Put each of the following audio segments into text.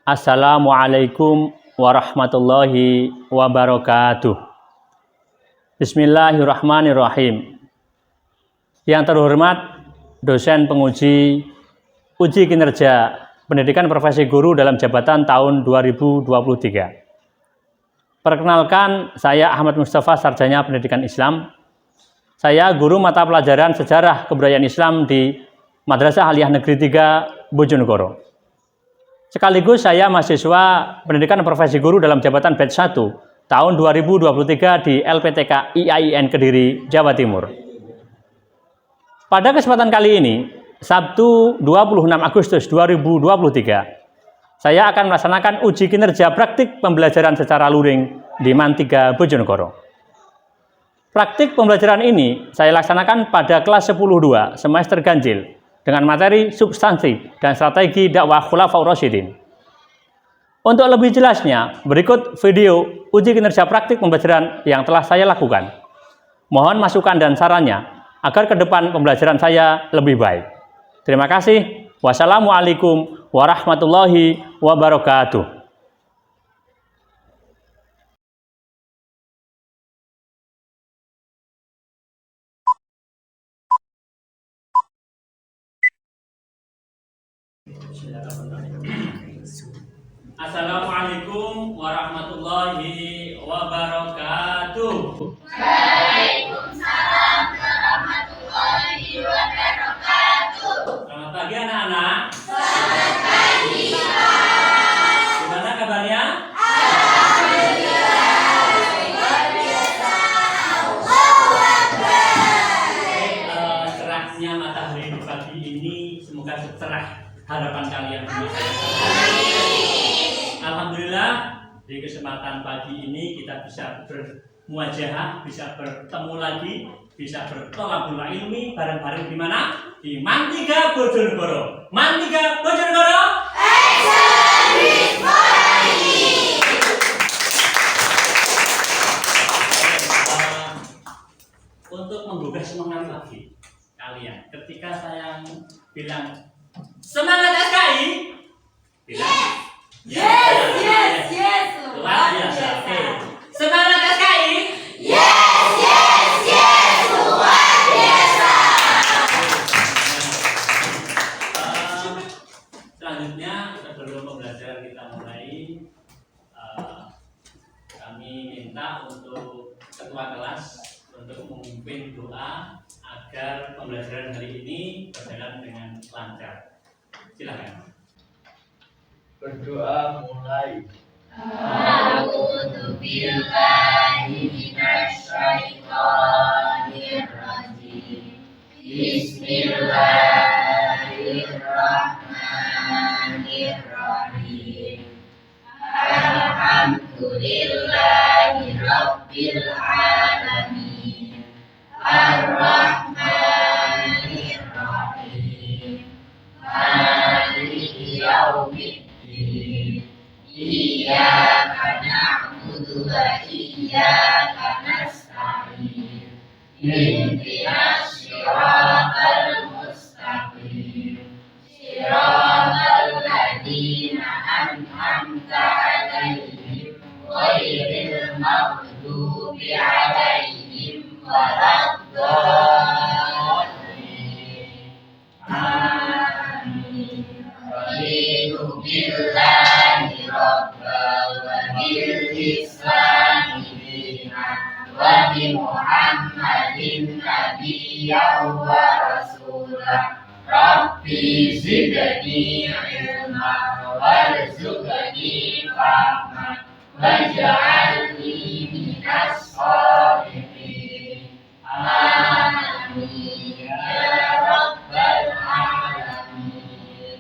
Assalamualaikum warahmatullahi wabarakatuh. Bismillahirrahmanirrahim. Yang terhormat dosen penguji uji kinerja pendidikan profesi guru dalam jabatan tahun 2023. Perkenalkan, saya Ahmad Mustafa, sarjana pendidikan Islam. Saya guru mata pelajaran sejarah kebudayaan Islam di Madrasah Aliyah Negeri 3 Bojonegoro. Sekaligus saya mahasiswa pendidikan profesi guru dalam jabatan batch 1 tahun 2023 di LPTK IAIN Kediri, Jawa Timur. Pada kesempatan kali ini, Sabtu 26 Agustus 2023, saya akan melaksanakan uji kinerja praktik pembelajaran secara luring di MAN 3 Bojonegoro. Praktik pembelajaran ini saya laksanakan pada kelas 10-2 semester ganjil dengan materi substansi dan strategi dakwah Khulafaur Rasyidin. Untuk lebih jelasnya, berikut video uji kinerja praktik pembelajaran yang telah saya lakukan. Mohon masukan dan sarannya agar ke depan pembelajaran saya lebih baik. Terima kasih. Wassalamualaikum warahmatullahi wabarakatuh. Assalamualaikum warahmatullahi wabarakatuh. Waalaikumsalam warahmatullahi wabarakatuh. Selamat pagi anak-anak. Selamat pagi, Pak. Gimana kabarnya? Alhamdulillah. Luar biasa. Allahu Akbar. Cerahnya matahari di pagi ini semoga secerah harapan kalian semua. Alhamdulillah, di kesempatan pagi ini kita bisa bermuajahah, bisa bertemu lagi, bisa bertolabul ilmi bareng-bareng di mana? Di MAN 3 Bojonegoro. MAN 3 Bojonegoro. Untuk menggugah semangat lagi kalian, ketika saya bilang semangat SKI, bilang Yes. luar biasa. Oke. Semangat SKI. Yes. Luar biasa. Selanjutnya, sebelum pembelajaran kita mulai, kami minta untuk ketua kelas untuk memimpin doa agar pembelajaran hari ini berjalan dengan lancar. Silakan. Berdoa mulai. A'udzu billahi minasy syaithanir rajim. Bismillahirrahmanirrahim. Alhamdulillahi rabbil alamin. Ar-Rahmanir Rahim. Maliki yaumiddin. Iyyaka na'budu wa iyyaka nasta'in. Ihdinas siratal mustaqim. Siratal ladzina an'amta 'alaihim ghairil maghdubi 'alaihim waladdallin. Amin. Raditu billahi rabban wa bil islami dinan wa bi Muhammadin nabiyyan wa rasulah. Rabbi zidni ilma warzuqni fahma waj'alni minas sholihin. Amin ya rabbal alamin.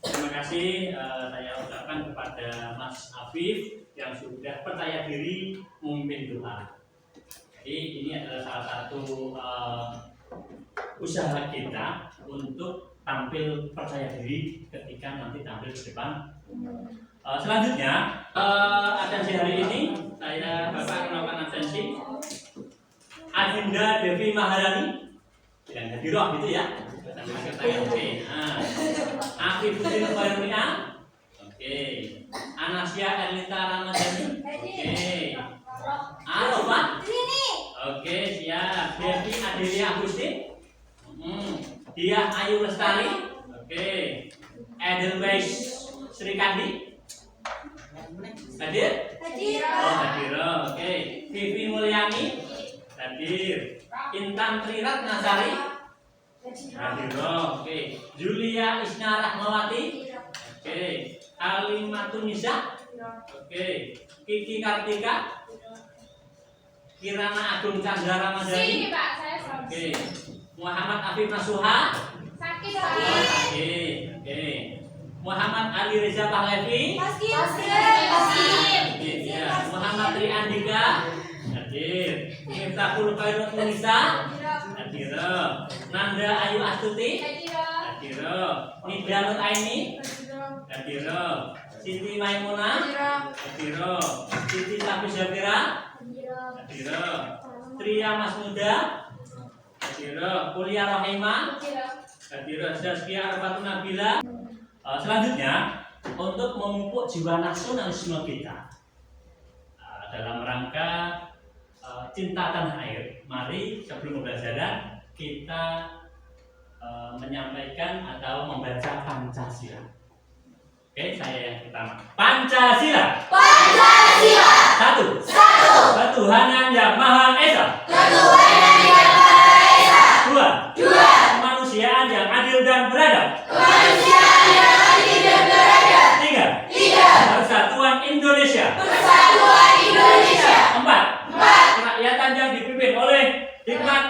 Terima kasih saya ucapkan kepada Mas Afif yang sudah percaya diri memimpin doa. Jadi ini adalah salah satu usaha kita untuk tampil percaya diri ketika nanti tampil di depan. Selanjutnya atensi hari ini saya Bapak kenalkan atensi Adinda Devi Maharani yang hadiroh gitu ya. Sambil tangan. Oke. Nah. Afifuddin Khairul. Oke. Anasia Erlita Ramadhani. Oke. Arafah. Oke, siap. Devi Adelia Agustin. Dia Ayu Lestari. Oke. Edelweiss Sri Kandi. Hadir? Oh, hadir. Oke. Vivi Mulyani. Hadir. Intan Trirat Nasari. Hadir. Oke. Julia Isna Rahmawati. Oke. Alimatun Nisa. Oke. Kiki Kartika. Kirana Agung Chandra Ramadhani. Oke. Muhammad Afif Nasuha. Sakit. Oke. Muhammad Ali Reza Pahlavi. Oke, ya. Muhammad Tri Andika. Hadir. Miftahul Khairut Munisa. Hadir. Nanda Ayu Astuti. Hadir. Nida Nur Aini. Hadir. Siti Maimunah. Hadir. Siti Safi Syafira. Hadir. Tria Mas Muda. Hadir. Kuliah Rahimah. Hadir. Zaskia Arfatun Nabila. Selanjutnya untuk memupuk jiwa nasionalisme kita dalam rangka cinta tanah air, mari sebelum pembelajaran kita menyampaikan atau membaca Pancasila. Oke, saya yang pertama. Pancasila. Pancasila. Satu. Ketuhanan yang Maha Esa. Ketuhanan yang Maha Esa. Dua. Dua. Kemanusiaan yang adil dan beradab. Kemanusiaan yang adil dan beradab. Tiga. Tiga. Persatuan Indonesia. Persatuan Indonesia. Empat. Empat. Kerakyatan yang dipimpin oleh hikmat.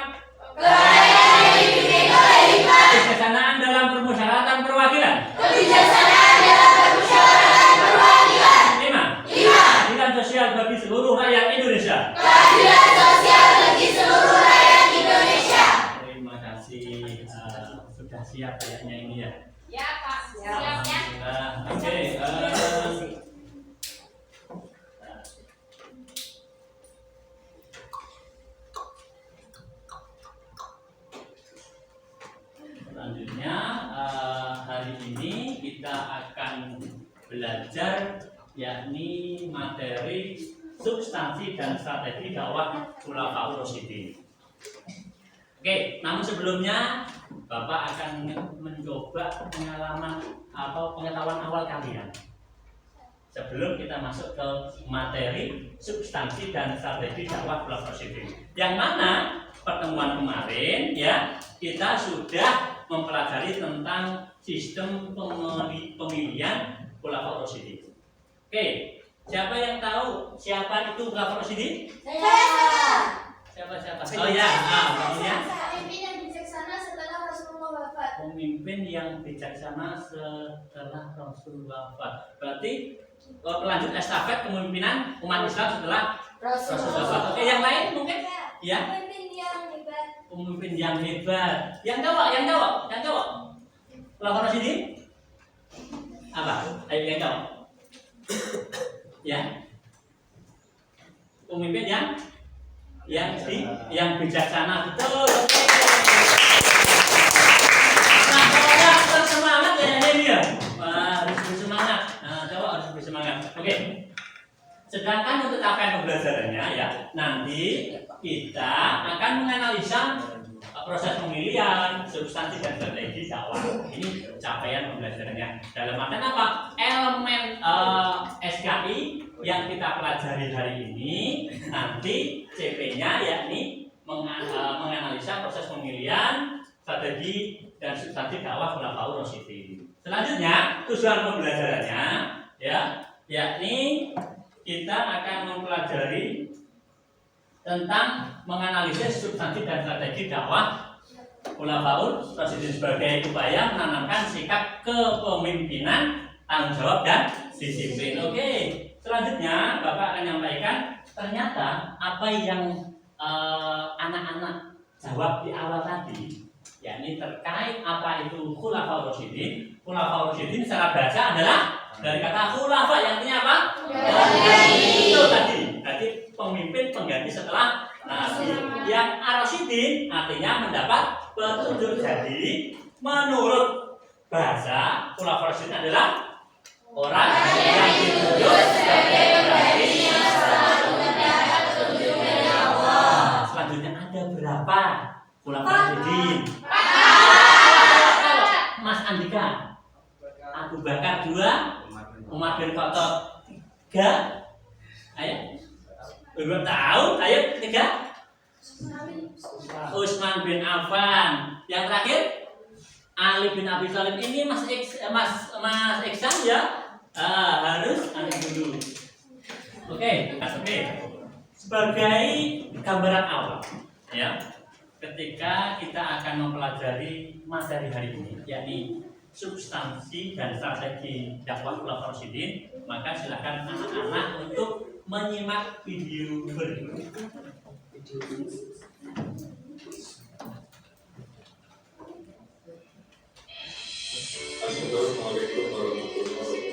Kerakyatan yang dipimpin oleh hikmat. Kebijaksanaan dalam permusyawaratan perwakilan. Kebijaksanaan dalam permusyawaratan perwakilan. Lima. Lima. Keadilan sosial bagi seluruh rakyat Indonesia. Keadilan sosial bagi seluruh rakyat Indonesia. Terima kasih. Sudah siap kayaknya ini ya. Ya Pak. Siap ya. Oke. Selanjutnya hari ini kita akan belajar yakni materi substansi dan strategi dakwah Khulafaur Rasyidin. Oke, namun sebelumnya Bapak akan mencoba pengalaman atau pengetahuan awal kalian sebelum kita masuk ke materi substansi dan strategi dakwah Khulafaur Rasyidin. Yang mana pertemuan kemarin ya kita sudah mempelajari tentang sistem pemilihan Khulafaur Rasyidin. Oke, siapa yang tahu siapa itu Khulafaur Rasyidin? Siapa? Oh ya, pokoknya Pemimpin yang bijaksana setelah Rasulullah wafat. pemimpin yang bijaksana setelah Rasul wafat. Berarti pelanjut estafet kepemimpinan umat Islam setelah Rasul wafat. Oke, yang lain mungkin? Ya. Pemimpin yang hebat. Pemimpin yang hebat. Yang jawab. Khulafaur Rasyidin? Apa? Ayo yang jawab. Ya. Pemimpin yang bijaksana, betul. Oke. Nah, pokoknya bersemangat ya ini ya. Wah, harus bersemangat. Nah, coba harus bersemangat. Oke. Sedangkan untuk capaian pembelajarannya ya, nanti kita akan menganalisa proses pemilihan, substansi dan strategi dakwah. Ini capaian pembelajarannya. Dalam artian apa? Elemen SKI yang kita pelajari hari ini nanti CP-nya yakni menganalisa proses pemilihan, strategi dan substansi dakwah Khulafaur Rasyidin. Selanjutnya tujuan pembelajarannya ya yakni kita akan mempelajari tentang menganalisis substansi dan strategi dakwah Khulafaur Rasyidin sebagai upaya menanamkan sikap kepemimpinan, tanggung jawab dan disiplin. Oke. Selanjutnya Bapak akan menyampaikan ternyata apa yang anak-anak jawab di awal tadi, yakni terkait apa itu Khulafaur Rasyidin. Khulafaur Rasyidin secara bahasa adalah dari kata khulafa yang artinya apa? Itu tadi. Jadi pemimpin pengganti setelah Nabi. Yang Ar-Rasyidin artinya mendapat petunjuk. Jadi menurut bahasa Khulafaur Rasyidin adalah Orang yang ditunjuk sebagai pemberi yang selalu mendapat petunjuk dari Allah. Selanjutnya ada berapa? Ulang Fajidin. Mas Andika. Abu Bakar 2, Umar bin Khattab 3. Ayo. Belum tahu? Ayo 3. Utsman bin Affan. Yang terakhir Ali bin Abi Thalib. Ini Mas Iksan ya. Harus ada dulu. Oke. Sebagai gambaran awal ya. Ketika kita akan mempelajari materi hari ini, yakni substansi dan strategi dakwah Khulafaur Rasyidin, maka silakan anak-anak untuk menyimak video berikut. Assalamualaikum warahmatullahi wabarakatuh.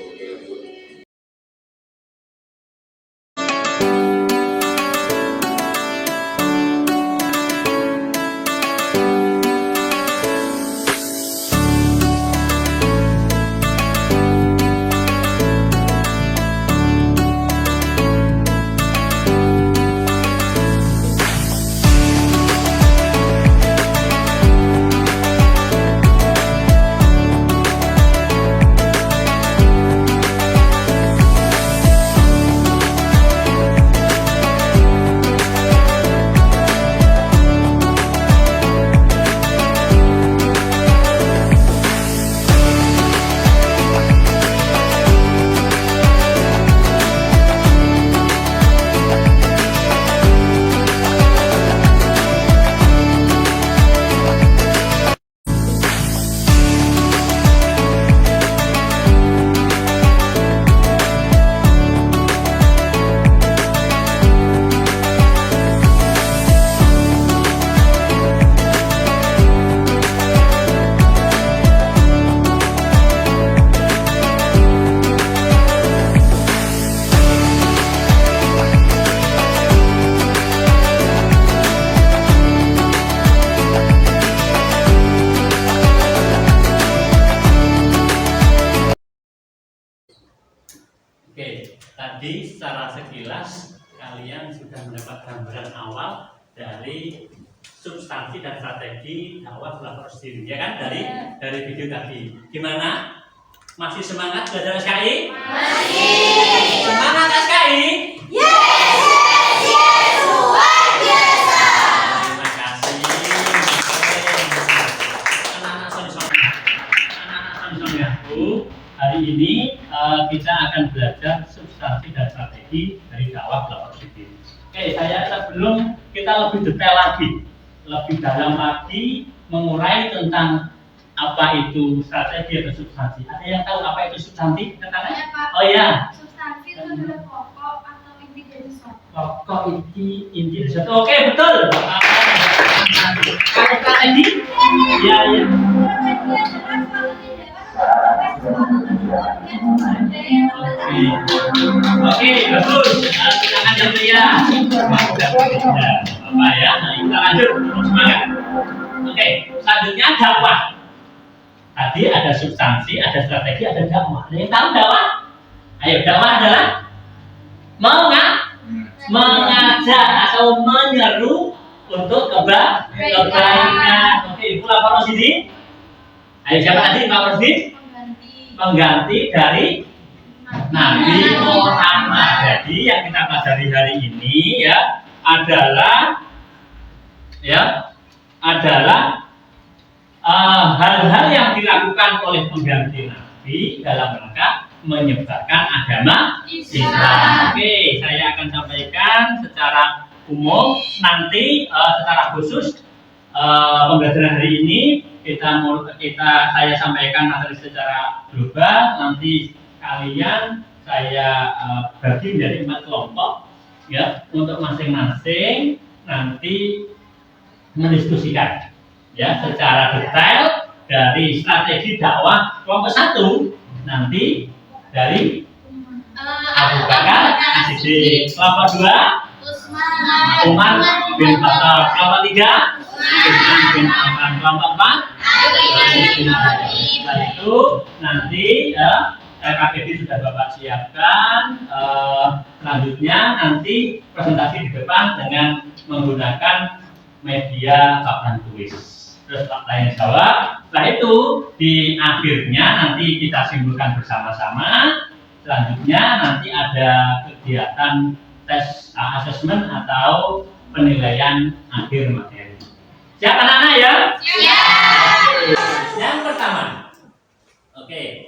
Oke, tadi secara sekilas kalian sudah mendapat gambaran awal dari substansi dan strategi dakwah Khulafaur Rasyidin, ya kan? Dari video tadi. Gimana? Masih semangat belajar SKI? Masih. Semangat SKI? Yes, luar biasa. Terima kasih. Anak-anak Sony ya. Hari ini kita akan belajar substansi dan strategi dari dakwah Khulafaur Rasyidin. Oke, sebelum kita lebih detail lagi, lebih dalam lagi mengurai tentang apa itu strategi atau substansi. Ada yang tahu apa itu substansi? Ya, Pak. Oh ya. Substansi itu adalah pokok atau inti dari suatu. Pokok inti dari suatu. Oke, betul. Kalau strategi? Ya. Oke, bagus. Kita akan ya. Apa ya? Nah, kita lanjut. Semangat. Oke, selanjutnya dakwah. Tadi ada substansi, ada strategi, ada dakwah. Ada yang tahu dakwah? Ayo, dakwah adalah mengajak atau menyeru untuk kebaikan. Oke, Khulafaur Rasyidin. Ayo, siapa tadi Khulafaur Rasyidin? Pengganti dari Nabi Muhammad. Jadi yang kita pelajari hari ini adalah hal-hal yang dilakukan oleh pengganti Nabi dalam rangka menyebarkan agama Islam. Oke, saya akan sampaikan secara umum, nanti secara khusus pembelajaran hari ini saya sampaikan materi secara global. Nanti kalian saya bagi menjadi 4 kelompok ya, untuk masing-masing nanti mendiskusikan ya secara detail dari strategi dakwah. Kelompok 1 nanti dari Abu Bakar As-Siddiq. Kelompok 2 Umar bin Khattab. Kelompok 3 Utsman bin Affan. Kelompok 4 Ali bin Abi Thalib. Itu nanti LKPD sudah Bapak siapkan. Selanjutnya nanti presentasi di depan dengan menggunakan media papan tulis. Terus tanya jawab. Setelah itu di akhirnya nanti kita simpulkan bersama-sama. Selanjutnya nanti ada kegiatan tes asesmen atau penilaian akhir materi. Siap anak-anak ya? Siap. Yang pertama,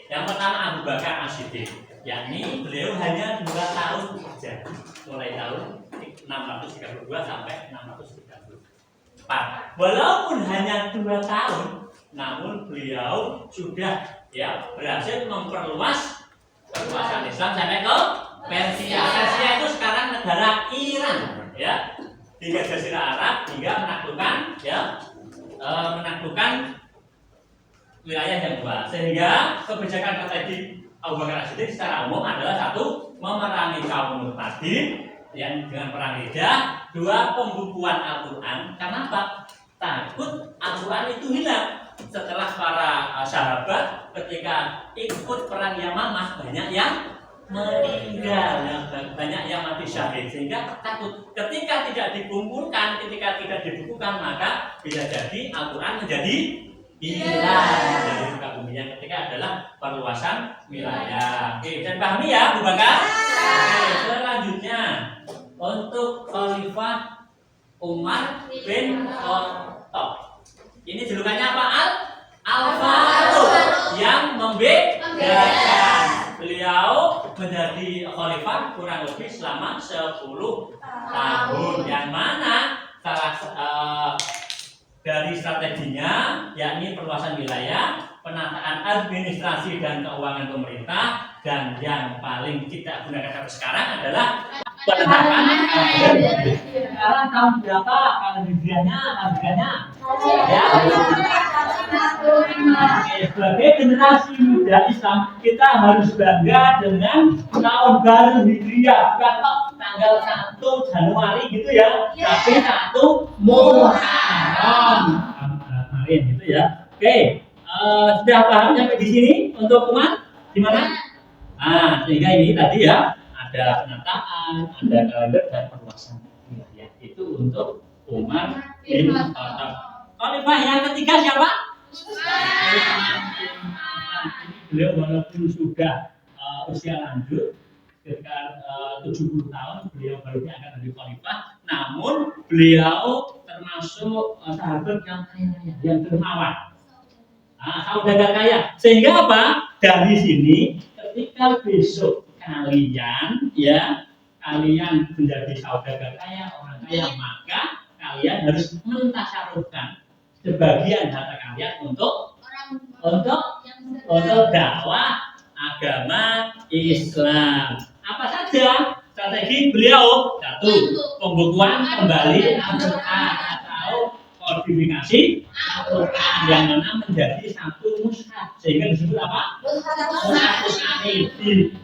yang pertama Abu Bakar As-Siddiq, yakni beliau hanya 2 tahun saja, mulai tahun 632 sampai 634. Walaupun hanya 2 tahun, namun beliau sudah berhasil memperluas kekuasaan Islam sampai ke Persia. Persia itu sekarang negara Iran, ya. Hingga Jazirah Arab hingga menaklukkan wilayah yang luas. Sehingga kebijakan strategi Abu Bakar As-Siddiq secara umum adalah 1. Memerangi kaum murtadin yang dengan perang lidah. 2. Pembukuan Al-Quran. Karena apa? Takut Al-Quran itu hilang. Setelah para sahabat ketika ikut perang Yamamah, banyak yang meninggal, banyak yang mati syahid, sehingga takut ketika tidak dikumpulkan, ketika tidak dibukukan, maka bisa jadi Al-Quran menjadi hilang dari muka bumi. Yang ketiga adalah perluasan wilayah. Oke, dan pahami ya, Bu Bakar? Oke, selanjutnya untuk Khalifah Umar bin Khattab. Ini julukannya apa? Al-Faruq, yang membedakan. Beliau menjadi khalifah kurang lebih selama 10 tahun, yang mana dari strateginya yakni perluasan wilayah, penataan administrasi dan keuangan pemerintah, dan yang paling kita gunakan sampai sekarang adalah penetapan. Sekarang tahun berapa kalau hijriahnya? Ya. Sebagai generasi muda Islam, kita harus bangga dengan tahun baru hijriah, bukan tanggal 1 Januari gitu ya, tapi 1 Muharram kemarin gitu ya. Oke, sudah paham sampai di sini untuk umat gimana? Sehingga ini tadi ya, ada penataan, ada kalender dan perluasan wilayah. Itu untuk Umar bin Khattab. Khalifah yang ketiga siapa? Beliau walaupun sudah usia lanjut, sekitar 70 tahun, beliau baru akan menjadi khalifah. Namun beliau termasuk sahabat yang kaya, yang dermawan, saudagar kaya. Sehingga apa? Dari sini, ketika besok kalian menjadi saudagar kaya, orang kaya, maka kalian harus mentasarufkan sebagian harta kalian untuk dakwah agama Islam. Apa saja strategi beliau? 1. Pembukuan kembali Al-Quran atau kodifikasi Al-Quran, yang mana menjadi 1 mushaf, sehingga disebut apa? Mushaf ini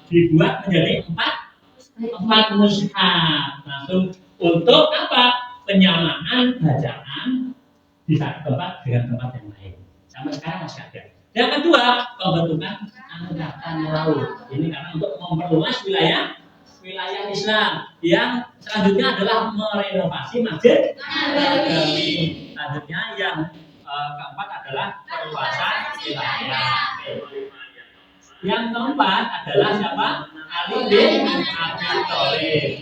dibuat menjadi 4 mushaf. Langsung untuk apa? Penyamaan bacaan di satu tempat dengan tempat yang lain. Sampai sekarang masih ada. Yang kedua, pembentukan angkatan laut. Ini karena untuk memperluas wilayah Islam. Yang selanjutnya adalah merenovasi Masjid Nabawi. Selanjutnya yang keempat adalah perluasan wilayah. Yang keempat adalah siapa? Ali bin Abi Thalib.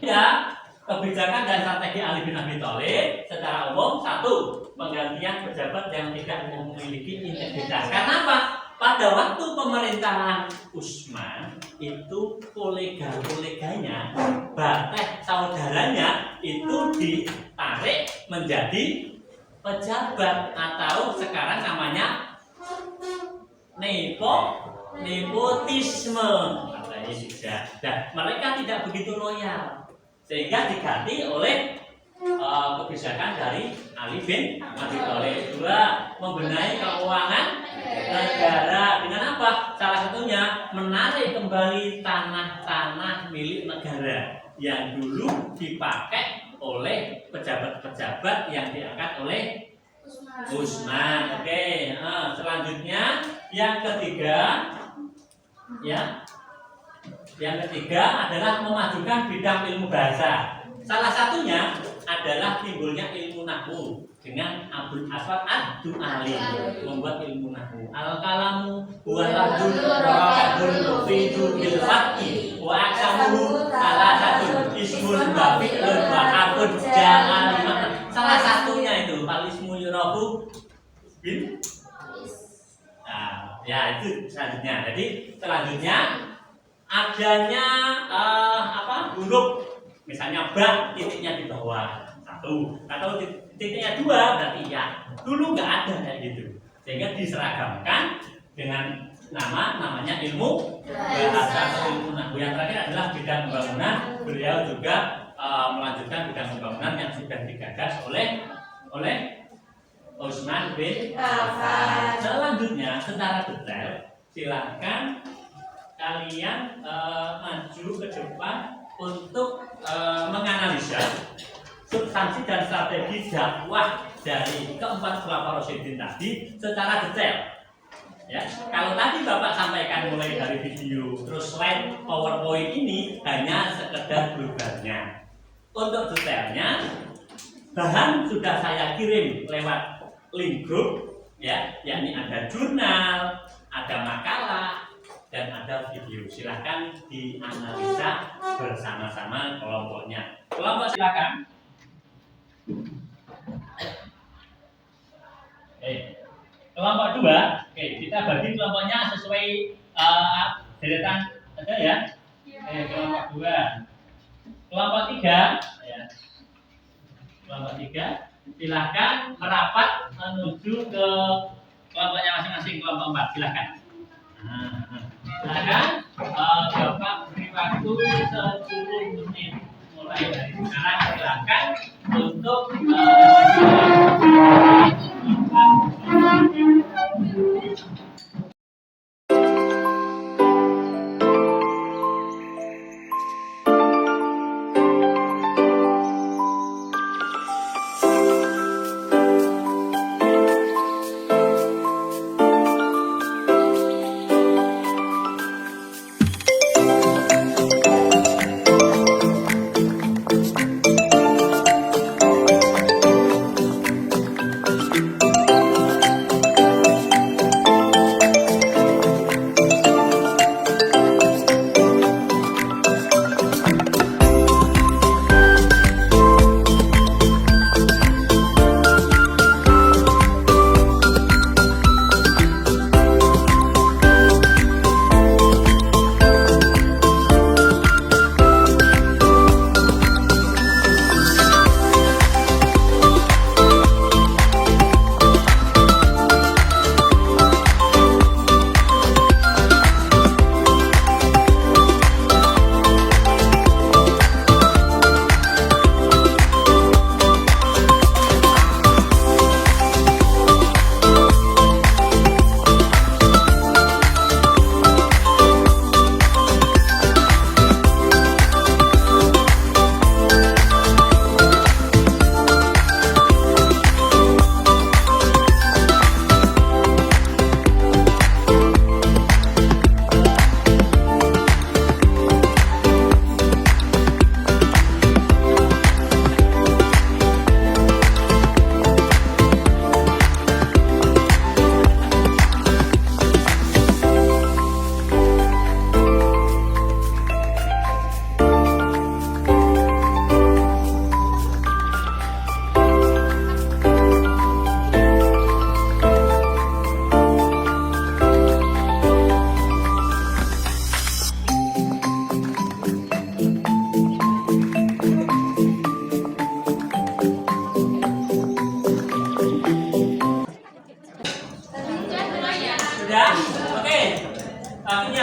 Ya. Kebijakan dan strategi Ali bin Abi Thalib secara umum: 1. Penggantian pejabat yang tidak memiliki integritas. Karena apa? Pada waktu pemerintahan Utsman itu kolega-koleganya, bahkan saudaranya itu ditarik menjadi pejabat, atau sekarang namanya nepotisme. Katanya juga. Dan mereka tidak begitu loyal, sehingga diganti oleh kebijakan dari Ali bin Abi Thalib. 2. Membenahi keuangan negara dengan apa? Salah satunya menarik kembali tanah-tanah milik negara yang dulu dipakai oleh pejabat-pejabat yang diangkat oleh Utsman. Oke, selanjutnya yang ketiga Ya. Yang ketiga adalah memajukan bidang ilmu bahasa. Salah satunya adalah timbulnya ilmu nahwu dengan Abdul Aswad Ad-Du'ali membuat ilmu nahwu. Al-kalamu huwa lafzun murakabun mufidu bil fathi wa aqsamuhu salasatun ismun wa fi'lun wa harfun ja'a liman. Salah satunya itu al-ismu yurafu bil. Nah, ya itu selanjutnya. Jadi selanjutnya adanya huruf misalnya ba titiknya di bawah satu atau titiknya dua berarti ya dulu nggak ada kayak gitu sehingga diseragamkan dengan namanya ilmu bahasa atau ilmu nahwu. Yang terakhir adalah bidang pembangunan. Beliau juga melanjutkan bidang pembangunan yang sudah digagas oleh Utsman bin Affan. Selanjutnya secara detail silahkan kalian maju ke depan untuk menganalisa substansi dan strategi dakwah dari keempat khulafaur rasyidin tadi secara detail. Ya, kalau tadi Bapak sampaikan mulai dari video terus slide PowerPoint ini hanya sekedar globalnya. Untuk detailnya bahan sudah saya kirim lewat link grup ya, yakni ada jurnal, ada makalah dan ada video. Silahkan dianalisa bersama-sama kelompoknya. Kelompok silakan. Kelompok 2, kita bagi kelompoknya sesuai deretan ada ya. Kelompok 2. Kelompok 3 ya. Kelompok 3 silahkan merapat menuju ke kelompoknya masing-masing. Kelompok 4 silahkan. Silahkan Bapak beri waktu 10 menit mulai dari sekarang. Silahkan untuk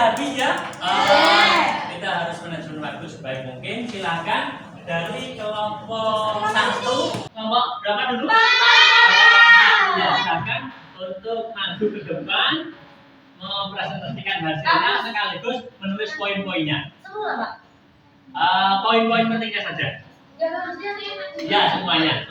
habis ya. Kita harus manajemen waktu sebaik mungkin. Silakan dari kelompok 1, kelompok berapa dulu? Ya, silakan untuk maju ke depan mempresentasikan hasilnya sekaligus menulis poin-poinnya. Semua, Pak. Poin-poin pentingnya saja. Ya, semuanya.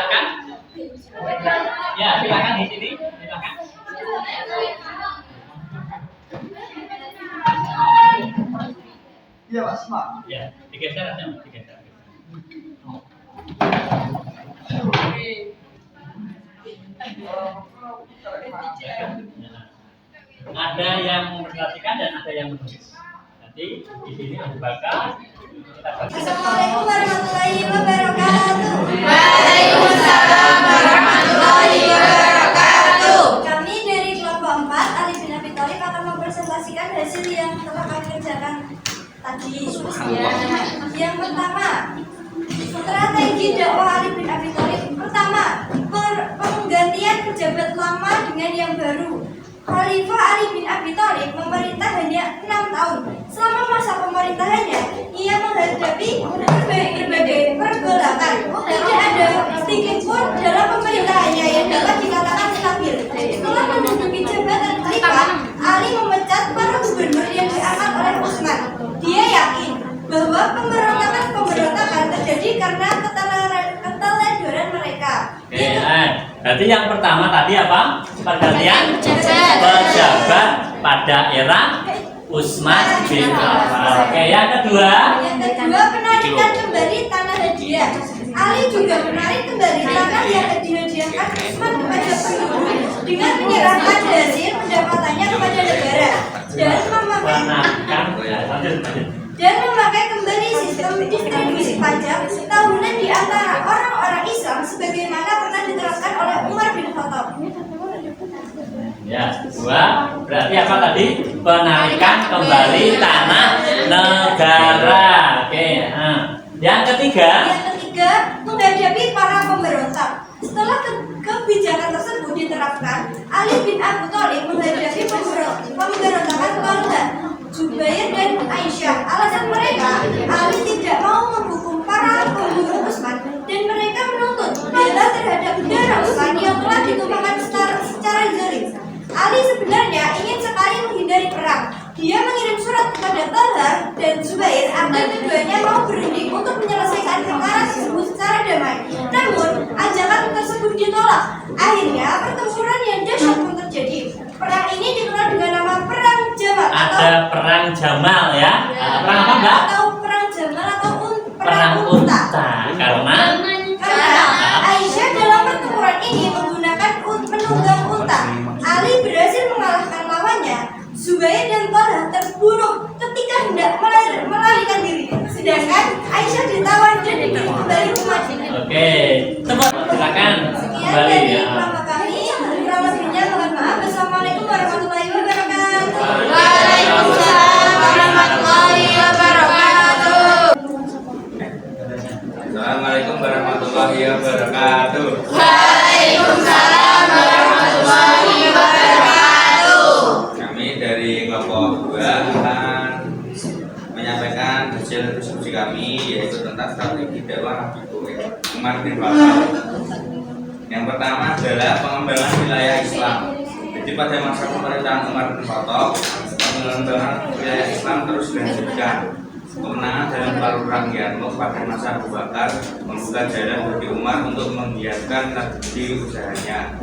silakan. Ya, silakan di sini. Silakan. Iya, Mas. Mak. Ya, digeser aja, digeser. Ada yang memperhatikan dan ada yang menulis. Nanti di sini Abu Bakar. Assalamualaikum warahmatullahi wabarakatuh. Waalaikumsalam warahmatullahi wabarakatuh. Kami dari kelompok 4 Ali bin Abi Thalib akan mempresentasikan hasil yang telah kami kerjakan tadi. Yang pertama, strategi dakwah Ali bin Abi Thalib. Pertama, penggantian pejabat lama dengan yang baru. Khalifah Ali bin Abi Thalib memerintah hanya 6 tahun. Selama masa pemerintahannya, ia menghadapi berbagai pergolakan. Tidak ada sedikit pun dalam pemerintahannya yang dapat dikatakan stabil. Setelah menduduki jabatan khalifah, Ali memecat para gubernur yang diangkat oleh Utsman. Dia yakin bahwa pemberontakan terjadi karena keteledoran mereka. Berarti yang pertama tadi apa? Pergantian pejabat pada era Utsman bin Affan. Oke, yang kedua. Yang kedua, penarikan kembali tanah hadiah. Ali juga menarik kembali tanah yang dihadiahkan Utsman kepada penduduk dengan menyerahkan hasil pendapatannya kepada negara dan memakai kembali sistem distribusi pajak tahunan di antara orang-orang Islam sebagaimana pernah diterapkan oleh Umar bin Khattab. Ya, dua. Berarti apa tadi? Penarikan kembali tanah negara. Oke. Yang ketiga. Yang ketiga, menghadapi para pemberontak. Setelah kebijakan tersebut diterapkan, Ali bin Abi Thalib menghadapi pemberontakan Talha, Zubair dan Aisyah. Alasan mereka, Ali tidak mau menghukum para pembunuh Utsman dan mereka menuntut bela terhadap darah Utsman yang telah ditumpahkan secara zalim. Ali sebenarnya ingin sekali menghindari perang. Dia mengirim surat kepada Talha dan Zubair agar keduanya mau berunding untuk menyelesaikan perkara tersebut secara damai. Namun, ajakan tersebut ditolak. Akhirnya, pertempuran yang dahsyat pun terjadi. Perang ini dikenal dengan nama Perang Jamal. Ada perang Jamal ya. Perang apa enggak? Atau Perang Jamal atau Perang unta. Karena Aisyah dalam pertempuran ini menggunakan menunggang unta. Ali berhasil mengalahkan lawannya. Zubair dan Talha terbunuh ketika hendak melarikan diri. Sedangkan Aisyah ditawan dan dikirim kembali ke Madinah. Oke, teman silakan Sekian kembali dari ya. kelompok kami. Kurang lebihnya mohon maaf. Wassalamualaikum warahmatullahi wabarakatuh. Waalaikumsalam warahmatullahi wabarakatuh. Assalamualaikum warahmatullahi wabarakatuh. Waalaikumsalam warahmatullahi wabarakatuh. Kami dari kelompok 2 akan menyampaikan hasil diskusi kami, yaitu tentang strategi dakwah Umar bin Khattab. Yang pertama adalah pengembangan wilayah Islam. Jadi pada masa pemerintahan Umar bin Khattab, pengembangan wilayah Islam terus dilanjutkan. Kemenangan dalam perang Yarmouk pada masa Abu Bakar membuka jalan bagi Umar untuk menggiatkan strategi usahanya.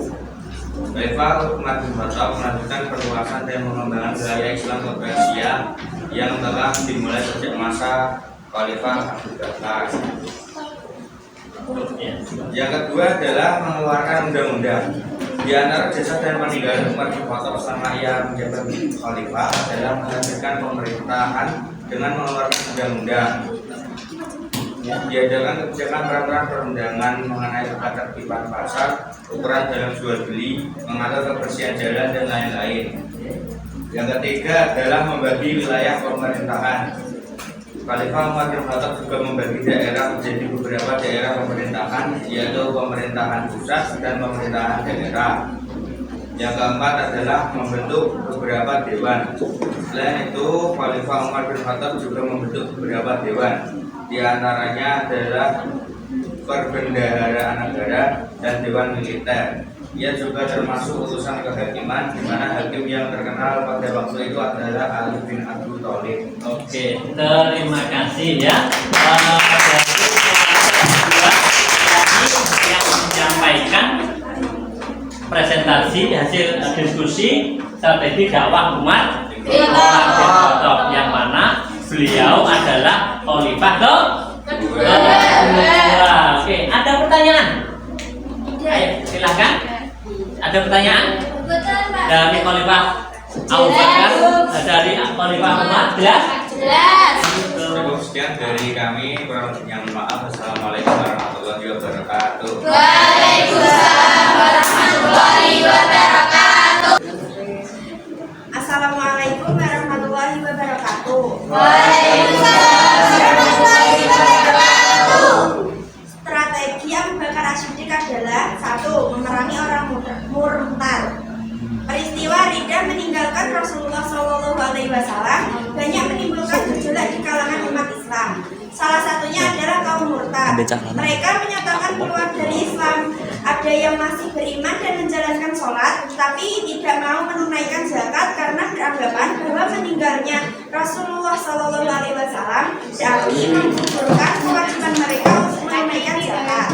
Khalifah Umar bin Khattab melanjutkan perluasan dan pengembangan wilayah Islam ke Persia yang telah dimulai sejak masa Khalifah Abu Bakar. Yang kedua adalah mengeluarkan undang-undang. Di antara jasa dan peninggalan Umar bin Khattab selama ia menjabat Khalifah adalah melanjutkan pemerintahan dengan mengeluarkan undang-undang. Diadakan kebijakan peraturan perundangan mengenai ketertiban pasar, ukuran dalam jual beli, mengatur kebersihan jalan dan lain-lain. Yang ketiga adalah membagi wilayah pemerintahan. Khalifah Umar bin Khattab juga membagi daerah menjadi beberapa daerah pemerintahan, yaitu pemerintahan pusat dan pemerintahan daerah. Yang keempat adalah membentuk beberapa dewan. Selain itu, Khalifah Umar bin Khattab juga membentuk beberapa dewan. Di antaranya adalah Perbendaharaan Negara dan Dewan Militer. Ia juga termasuk utusan kehakiman, di mana hakim yang terkenal pada waktu itu adalah Ali bin Abi Thalib. Oke, terima kasih ya. Yang presentasi hasil diskusi strategi dakwah umat Islam, yang mana beliau adalah khalifah kedua. Oke, ada pertanyaan? Ayo, silakan. Ada pertanyaan? Betul, Pak. Dari khalifah Abu Bakar, dari khalifah Umar, jelas? Jelas. Cukup sekian dari kami, kurang lebihnya mohon maaf. Assalamualaikum warahmatullahi wabarakatuh. Waalaikumsalam warahmatullahi wabarakatuh. Assalamualaikum warahmatullahi wabarakatuh. Waalaikumsalam warahmatullahi wabarakatuh. Strategi Abu Bakar As-Siddiq adalah 1. Memerangi orang murtad. Peristiwa Ridha meninggalkan Rasulullah SAW banyak menimbulkan gejolak di kalangan umat Islam. Salah satunya adalah kaum murtad. Mereka menyatakan keluar dari Islam. Ada yang masih beriman dan menjalankan sholat, tapi tidak mau menunaikan zakat karena beranggapan bahwa meninggalnya Rasulullah SAW jadi menggugurkan kewajiban mereka untuk menunaikan zakat.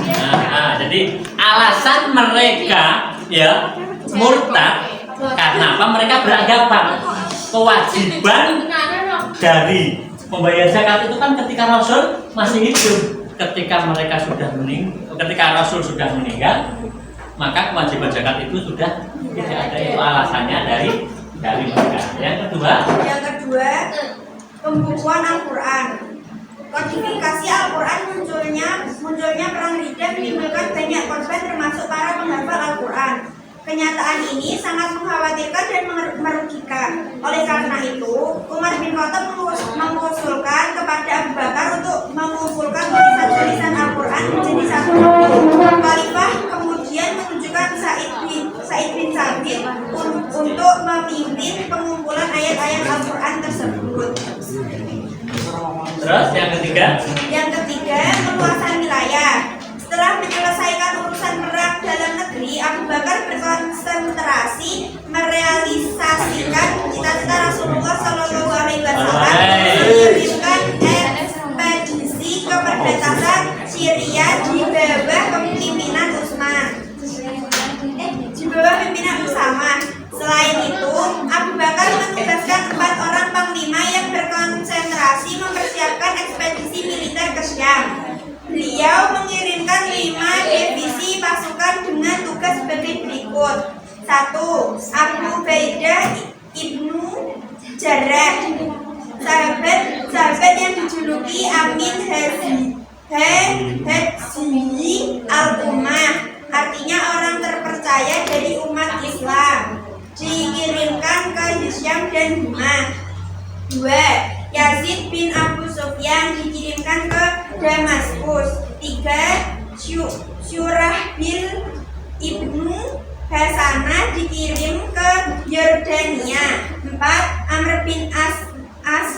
Jadi alasan mereka ya murtad karena apa? Mereka beranggapan kewajiban dari membayar zakat itu kan ketika Rasul masih hidup. Ketika mereka sudah ketika Rasul sudah meninggal, maka kewajiban zakat itu sudah tidak ada. Itu alasannya dari mereka. Yang kedua, pembukuan Al-Quran. Kodifikasi Al-Quran munculnya perang Ridha menimbulkan banyak korban termasuk para penghafal Al-Quran. Kenyataan ini sangat mengkhawatirkan dan merugikan. Oleh karena itu, Umar bin Khattab mengusulkan kepada Abu Bakar untuk mengumpulkan tulisan-tulisan Al-Quran menjadi satu buku. Khalifah kemudian menunjukkan Sa'id bin Sabit untuk memimpin pengumpulan ayat-ayat Al-Quran tersebut. terus yang ketiga, Meluaskan wilayah. Setelah menyelesaikan urusan perang dalam negeri, Abu Bakar berkonsentrasi merealisasikan cita-cita Rasulullah SAW mengirimkan ekspedisi ke perbatasan Syria di bawah kepemimpinan Usama. Selain itu, Abu Bakar menugaskan 4 orang panglima yang berkonsentrasi mempersiapkan ekspedisi militer ke Syam. Beliau mengirimkan 5 divisi pasukan dengan tugas sebagai berikut. 1. Abu Ubaidah ibnu Jarrah, sahabat yang dijuluki Amin Hadzi al-Ummah, artinya orang terpercaya dari umat Islam, dikirimkan ke Hisham dan Humah. 2. Yazid bin Abu Sufyan dikirimkan ke Damaskus. 3. Syurahbil ibnu Hasanah dikirim ke Yordania. 4. Amr bin As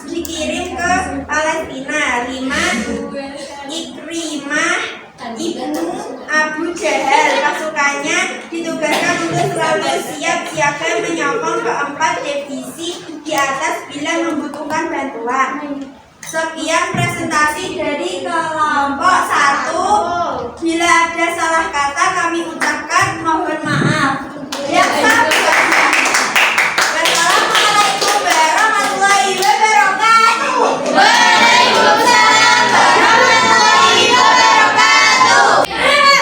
dikirim ke Palestina. 5. Ikrimah ibnu Abu Jahal, pasukannya ditugaskan untuk selalu siap siaga menyokong keempat divisi di atas bila membutuhkan bantuan. Sekian presentasi dari kelompok 1. Bila ada salah kata kami ucapkan mohon maaf. Yang sabar. Wassalamualaikum warahmatullahi wabarakatuh. Waalaikumsalam warahmatullahi wabarakatuh.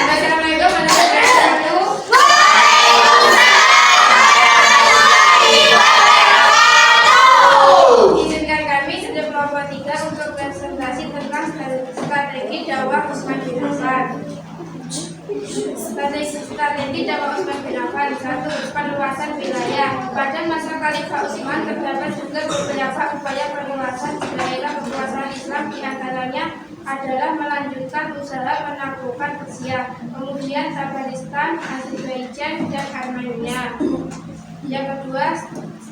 Assalamualaikum warahmatullahi wabarakatuh. Waalaikumsalam warahmatullahi wabarakatuh. Izinkan kami sejak kelompok 3 untuk presentasi tentang strategi dakwah Utsman bin Affan. Strategi dakwah Utsman bin Affan. 1. Perluasan wilayah. Pada masa Khalifah Utsman terdapat juga beberapa upaya perluasan di daerah kekuasaan Islam, di antaranya adalah melanjutkan usaha menaklukkan Persia, kemudian Tabaristan, Azerbaijan, dan Armenia. Yang kedua,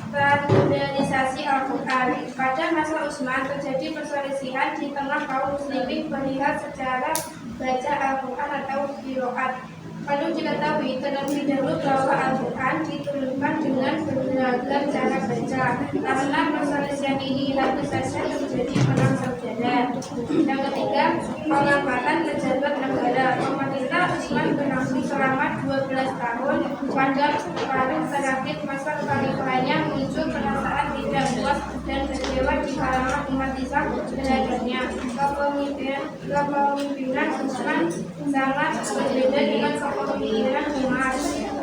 standarisasi Al-Quran. Pada masa Utsman terjadi perselisihan di tengah kaum muslimin perihal secara baca Al-Quran atau qiraat. Perlu diketahui terlebih dahulu bahwa Al-Quran diturunkan dengan beragam cara baca. Karena perselisihan ini lalu saja terjadi perang saudara. Yang ketiga, pengangkatan pejabat negara. Pemerintah Utsman berlangsung selama 12 tahun. Pada paruh terakhir masa khalifahnya muncul perasaan tidak puas dan kecewa di kalangan umat Islam terhadapnya. Kepemimpinan Utsman sangat berbeda dengan kepemimpinan Umar.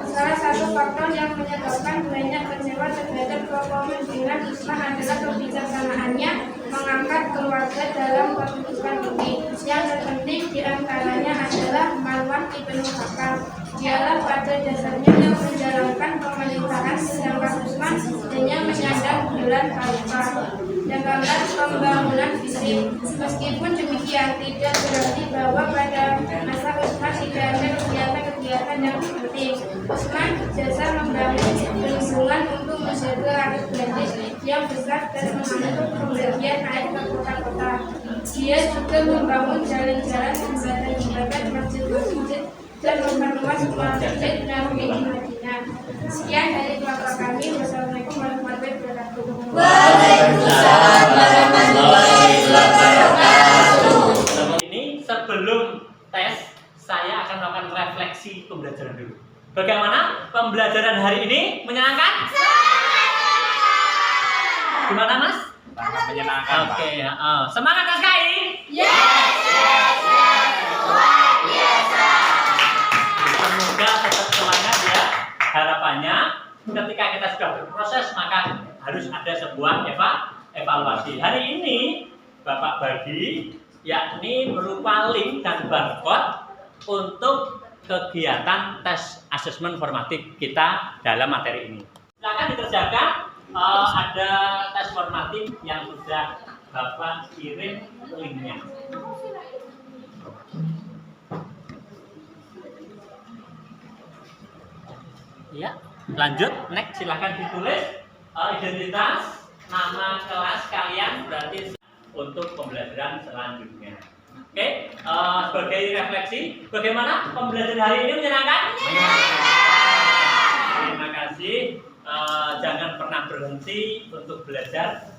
Salah satu faktor yang menyebabkan banyak kecewa terhadap kepemimpinan Utsman adalah kebijaksanaannya mengangkat keluarga dalam keputusan ini. Yang terpenting diantaranya adalah Marwan ibnu Hakam. Dialah pada dasarnya yang menjalankan pemerintahan, sedangkan Utsman hanya menyandang gelar khalifah. Sedangkan pembangunan fisik, meskipun demikian tidak berarti bahwa pada masa Utsman tidak ada kegiatan-kegiatan yang penting. Utsman jasa membangun bendungan untuk menjaga arus banjir yang besar dan mengatur pembagian air ke kota-kota. Dia juga membangun jalan-jalan, jembatan, masjid-masjid, dan memperluas masjid Nabawi di Madinah. Sekian dari kelompok kami. Wassalamualaikum warahmatullahi wabarakatuh. Waalaikumsalam warahmatullahi wabarakatuh. Ini sebelum tes, saya akan melakukan refleksi pembelajaran dulu. Bagaimana pembelajaran hari ini? Menyenangkan? Gimana, Mas? Sangat menyenangkan, Pak. Oke, semangat SKI? Yes. Luar biasa. Semoga tetap semangat ya. Harapannya ketika kita sudah berproses maka harus ada sebuah evaluasi. Hari ini Bapak bagi yakni berupa link dan barcode untuk kegiatan tes asesmen formatif kita dalam materi ini. Silakan dikerjakan. Ada tes formatif yang sudah Bapak kirim linknya. Ya, lanjut. Next, silahkan ditulis identitas, nama kelas kalian berarti untuk pembelajaran selanjutnya. Oke, sebagai refleksi, bagaimana pembelajaran hari ini menyenangkan? Terima kasih. Jangan pernah berhenti untuk belajar.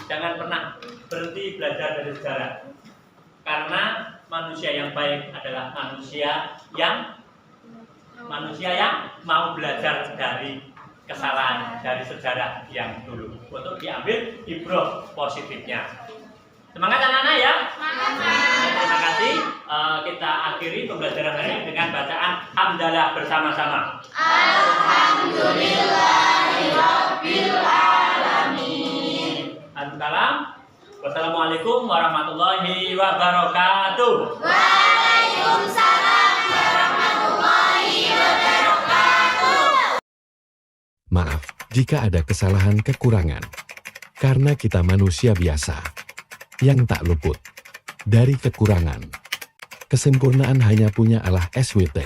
Jangan pernah berhenti belajar dari sejarah. Karena manusia yang baik adalah manusia yang mau belajar dari kesalahan, dari sejarah yang dulu untuk diambil ibrah positifnya. Semangat anak-anak ya. Terima kasih. Kita akhiri pembelajaran hari ini dengan bacaan hamdalah bersama-sama. Alhamdulillahirabbil alamin. Wassalamualaikum warahmatullahi wabarakatuh. Waalaikumsalam warahmatullahi wabarakatuh. Maaf jika ada kesalahan kekurangan, karena kita manusia biasa yang tak luput dari kekurangan. Kesempurnaan hanya punya Allah SWT.